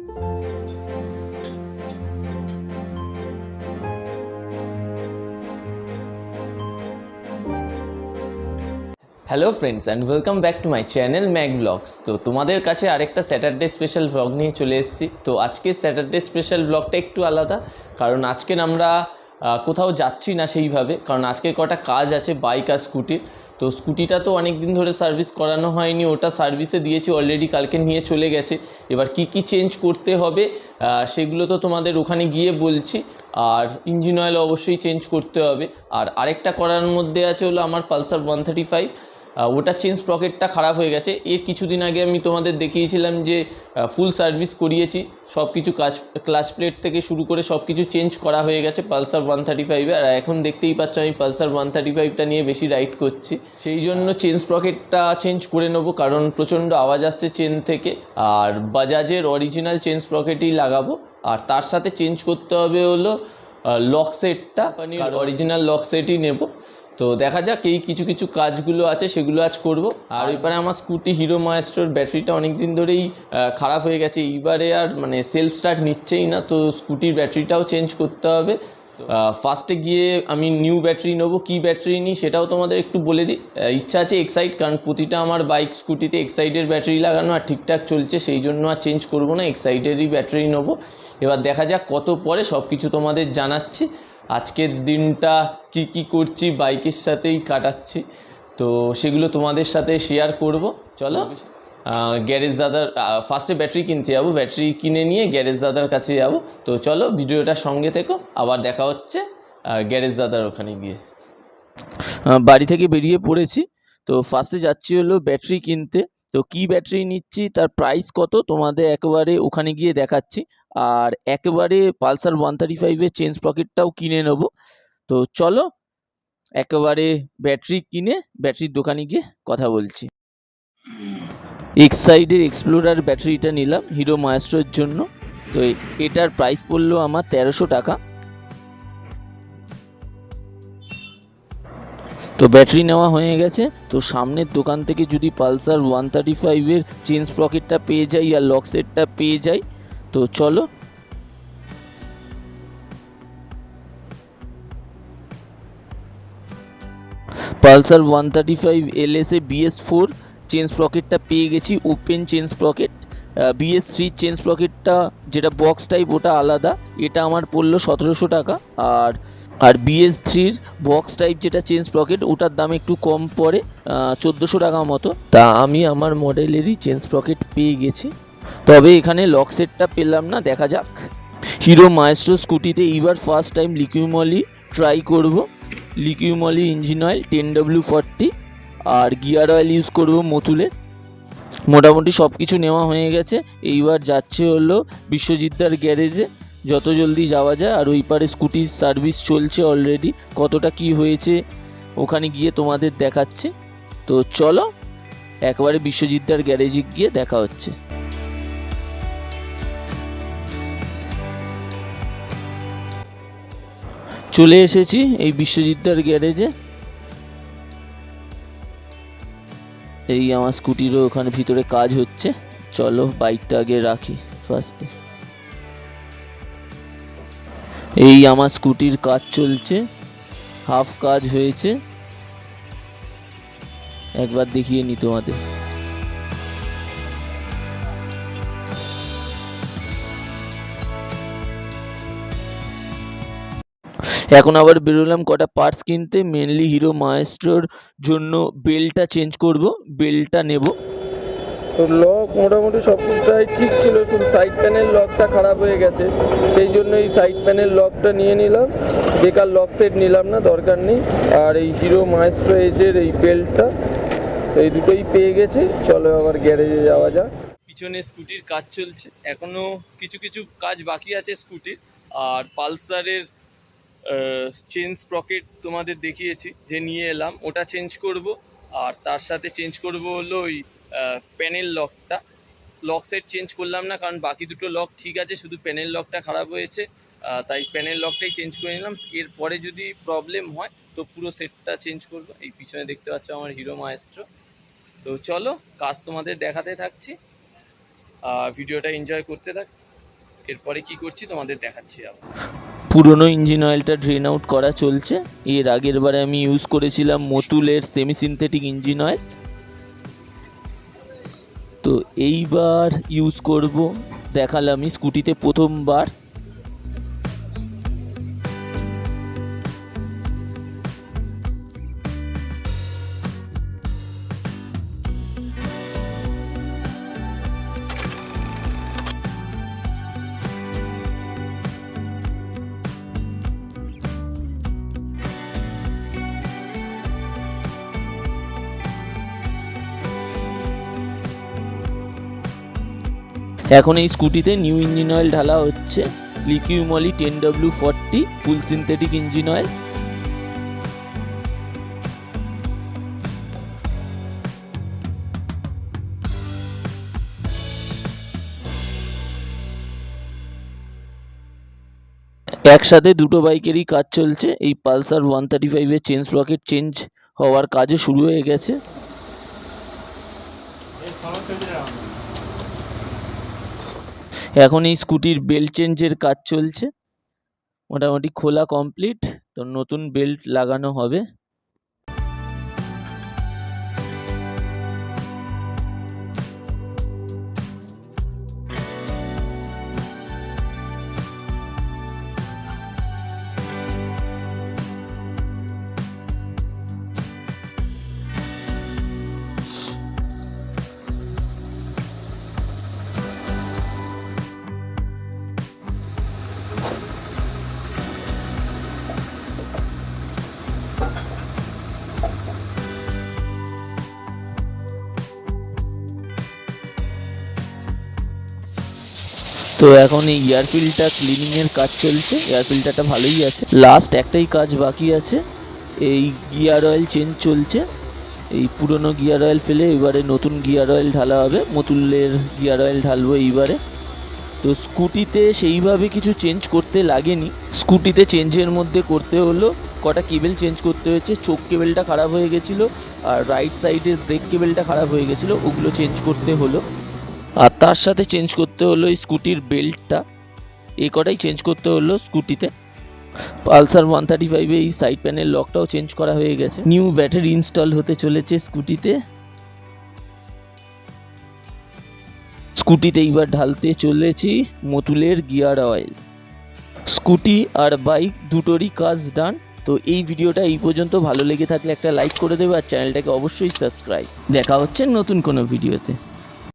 Hello friends and welcome back to my channel Mac Blogs. তো তোমাদের কাছে আরেকটা স্যাটারডে স্পেশাল ব্লগ নিয়ে চলে এসেছি। তো আজকে স্যাটারডে স্পেশাল ব্লগটা একটু আলাদা, কারণ আজকে আমরা কোথাও যাচ্ছি না সেইভাবে, কারণ আজকে কটা কাজ আছে বাইক আর স্কুটির। তো স্কুটিটা তো অনেক দিন ধরে সার্ভিস করানো হয়নি, ওটা সার্ভিসে দিয়েছি অলরেডি, কালকে নিয়ে চলে গেছে। এবার কি কি চেঞ্জ করতে হবে সেগুলো তো তোমাদের ওখানে গিয়ে বলছি। আর ইঞ্জিন অয়েল অবশ্যই চেঞ্জ করতে হবে। আর আরেকটা করার মধ্যে আছে হলো আমার পালসার 135, ওটা চেন স্প্রকেটটা খারাপ হয়ে গেছে। এর কিছুদিন আগে আমি তোমাদের দেখিয়েছিলাম যে ফুল সার্ভিস করিয়েছি, সব কিছু কাজ, ক্লাচ প্লেট থেকে শুরু করে সব কিছু চেঞ্জ করা হয়ে গেছে পালসার 135-এ। আর এখন দেখতেই পাচ্ছ আমি পালসার 135টা নিয়ে বেশি রাইড করছি, সেই জন্য চেন স্প্রকেটটা চেঞ্জ করে নেবো, কারণ প্রচণ্ড আওয়াজ আসছে চেন থেকে। আর বাজাজের অরিজিনাল চেন স্প্রকেটই লাগাবো। আর তার সাথে চেঞ্জ করতে হবে হলো লক সেটটা, অরিজিনাল লক সেটই নেব। তো দেখা যাক, এই কিছু কিছু কাজগুলো আছে সেগুলো আজ করব। আর এবারে আমার স্কুটি হিরো মায়েস্ট্রোর ব্যাটারিটা অনেক দিন ধরেই খারাপ হয়ে গেছে, এইবারে আর মানে সেলফ স্টার্ট নিচ্ছেই না, তো স্কুটির ব্যাটারিটাও চেঞ্জ করতে হবে। ফার্স্টে গিয়ে আমি নিউ ব্যাটারি নেবো, কী ব্যাটারি নিই সেটাও তোমাদের একটু বলে দিই। ইচ্ছা আছে এক্সাইড, কারণ প্রতিটা আমার বাইক স্কুটিতে এক্সাইডের ব্যাটারি লাগানো আর ঠিকঠাক চলছে, সেই জন্য আর চেঞ্জ করবো না, এক্সাইডেরই ব্যাটারি নেবো। এবার দেখা যাক কত পরে, সব কিছু তোমাদের জানাচ্ছি। আজকের দিনটা কি কি করছি বাইকের সাথেই কাটাচ্ছি, তো সেগুলো তোমাদের সাথে শেয়ার করব। চলো গ্যারেজ দাদার ফার্স্টে ব্যাটারি কিনতে যাবো, ব্যাটারি কিনে নিয়ে গ্যারেজ দাদার কাছে যাবো। তো চলো ভিডিওটার সঙ্গে থেকো, আবার দেখা হচ্ছে গ্যারেজ দাদার ওখানে গিয়ে। বাড়ি থেকে বেরিয়ে পড়েছি, তো ফার্স্টে যাচ্ছি হলো ব্যাটারি কিনতে। তো কি ব্যাটারি নিচ্ছি, তার প্রাইস কত তোমাদের একেবারে ওখানে গিয়ে দেখাচ্ছি। আর একেবারে পালসার 135-এর চেন স্প্রকেটটাও কিনে নেবো। তো চলো একেবারে ব্যাটারি কিনে ব্যাটারির দোকানে গিয়ে কথা বলছি। এক্সাইডের এক্সপ্লোরার ব্যাটারিটা নিলাম হিরো মায়েস্ট্রোর জন্য। তো এটার প্রাইস পড়লো আমার 1300 টাকা। তো ব্যাটারি নেওয়া হয়ে গেছে। তো সামনের দোকান থেকে যদি পালসার 135-এর চেন স্প্রকেটটা পেয়ে যাই আর লক সেটটা পেয়ে যাই, তো চলো। পালসার 135 LS-এ BS4 চেন স্প্রকেটটা পেয়ে গেছি, open chain sprocket. BS3 chain স্প্রকেটটা যেটা বক্স টাইপ ওটা আলাদা, এটা আমার পড়লো 1700 টাকা। আর BS3-র বক্স টাইপ যেটা চেন স্প্রকেট ওটার দাম একটু কম পড়ে, 1400 টাকা মতো। তা আমি আমার মডেলেরই চেন স্প্রকেট পেয়ে গেছি, তবে এখানে লক সেটটা পেলাম না, দেখা যাক। হিরো মায়েস্ট্রো স্কুটিতে এইবার ফার্স্ট টাইম লিকুইমলি ট্রাই করব। লিকুইমলি ইঞ্জিন অয়েল 10W40 আর গিয়ার অয়েল ইউজ করব মতুলে। মোটামুটি সব কিছু নেওয়া হয়ে গেছে, এইবার যাচ্ছে হলো বিশ্বজিৎদার গ্যারেজে, যত জলদি যাওয়া যায়। আর ওই পারে স্কুটির সার্ভিস চলছে অলরেডি, কতটা কি হয়েছে ওখানে গিয়ে তোমাদের দেখাচ্ছে। তো চলো একবারে বিশ্বজিৎদার গ্যারেজে গিয়ে দেখা হচ্ছে। চলে এসেছি এই বিশ্বজিৎদার গ্যারেজে। এই আমার স্কুটিরও ওখানে ভিতরে কাজ হচ্ছে, চলো বাইকটা আগে রাখি ফার্স্টে। এই আমার স্কুটির কাজ চলছে, হাফ কাজ হয়েছে, একবার দেখিয়ে নি তোমাদের। এখন আবার বেরোলাম কটা পার্টস কিনতে, মেনলি হিরো মায়েস্ট্রোর জন্য বেলটা চেঞ্জ করব, বেলটা নেব। তো লক মোটামুটি সব কিছুটাই ঠিক ছিল, শুধু সাইড প্যানেল লকটা খারাপ হয়ে গেছে, সেই জন্য এই সাইড প্যানেল লকটা নিয়ে নিলাম, বেকার লক সেট নিলাম না, দরকার নেই। আর এই হিরো মায়েস্ট্রো এজের এই বেল্টটা, এই দুটোই পেয়ে গেছি। চলো আবার গ্যারেজে যাওয়া যাক। পিছনে স্কুটির কাজ চলছে, এখনো কিছু কিছু কাজ বাকি আছে স্কুটির। আর পালসারের চেন স্প্রকেট তোমাদের দেখিয়েছি যে নিয়ে এলাম, ওটা চেঞ্জ করব। আর তার সাথে চেঞ্জ করব হলো ওই প্যানেল লকটা। লক সেট চেঞ্জ করলাম না, কারণ বাকি দুটো লক ঠিক আছে, শুধু প্যানেল লকটা খারাপ হয়েছে, তাই প্যানেল লকটাই চেঞ্জ করে নিলাম। এরপরে যদি প্রবলেম হয় তো পুরো সেটটা চেঞ্জ করব। এই পিছনে দেখতে পাচ্ছ আমার হিরো মায়েস্ট্রো। তো চলো কাজ তোমাদের দেখাতে থাকছি, ভিডিওটা এনজয় করতে থাক। এরপরে কি করছি তোমাদের দেখাচ্ছি। পুরনো ইঞ্জিন অয়েলটা ড্রেন আউট করা চলছে। এর আগের বারে আমি ইউজ করেছিলাম মতুলের সেমি সিনথেটিক ইঞ্জিন অয়েল, তো এইবার ইউজ করব দেখালাম স্কুটিতে প্রথমবার। এখন এই স্কুটিতে নিউ ইঞ্জিন অয়েল ঢালা হচ্ছে, লিকিউমলি 10W40 ফুল সিনথেটিক ইঞ্জিন অয়েল। একসাথে দুটো বাইকেরই কাজ চলছে। এই পালসার 135 এর চেন স্প্রকেট চেঞ্জ হওয়ার কাজও শুরু হয়ে গেছে। এখন এই স্কুটির বেল্ট চেঞ্জের কাজ চলছে, মোটামুটি খোলা কমপ্লিট, তো নতুন বেল্ট লাগানো হবে। তো এখন এই এয়ার ফিল্টার ক্লিনিং এর কাজ চলছে। এয়ার ফিল্টারটা ভালোই আছে, লাস্ট একটাই কাজ বাকি আছে। এই গিয়ার অয়েল চেঞ্জ চলছে। এই পুরনো গিয়ার অয়েল ফেলে এবারে নতুন গিয়ার অয়েল ঢালা হবে, মতুলের গিয়ার অয়েল ঢালবো এইবারে। তো স্কুটিতে সেইভাবে কিছু চেঞ্জ করতে লাগেনি, স্কুটিতে চেঞ্জের মধ্যে করতে হলো কটা কেবেল চেঞ্জ করতে হয়েছে। চোক কেবেলটা খারাপ হয়ে গেছিলো, আর রাইট সাইডের ব্রেক কেবেলটা খারাপ হয়ে গেছিলো, ওগুলো চেঞ্জ করতে হলো। আর তার সাথে চেঞ্জ করতে হলো স্কুটির বেল্টটা, এই কটাই চেঞ্জ করতে হলো স্কুটিতে। পালসার 135 এই সাইড প্যানেল লকটাও চেঞ্জ করা হয়ে গেছে। নিউ ব্যাটারি ইনস্টল হতে চলেছে স্কুটিতে। স্কুটিতে এইবার ঢালতে চলেছি মতুলের গিয়ার অয়েল। স্কুটি আর বাইক দুটোরই কাজ ডান। তো এই ভিডিওটা এই পর্যন্ত, ভালো লেগে থাকলে একটা লাইক করে দেবে আর চ্যানেলটাকে অবশ্যই সাবস্ক্রাইব। দেখা হচ্ছে নতুন কোনো ভিডিওতে।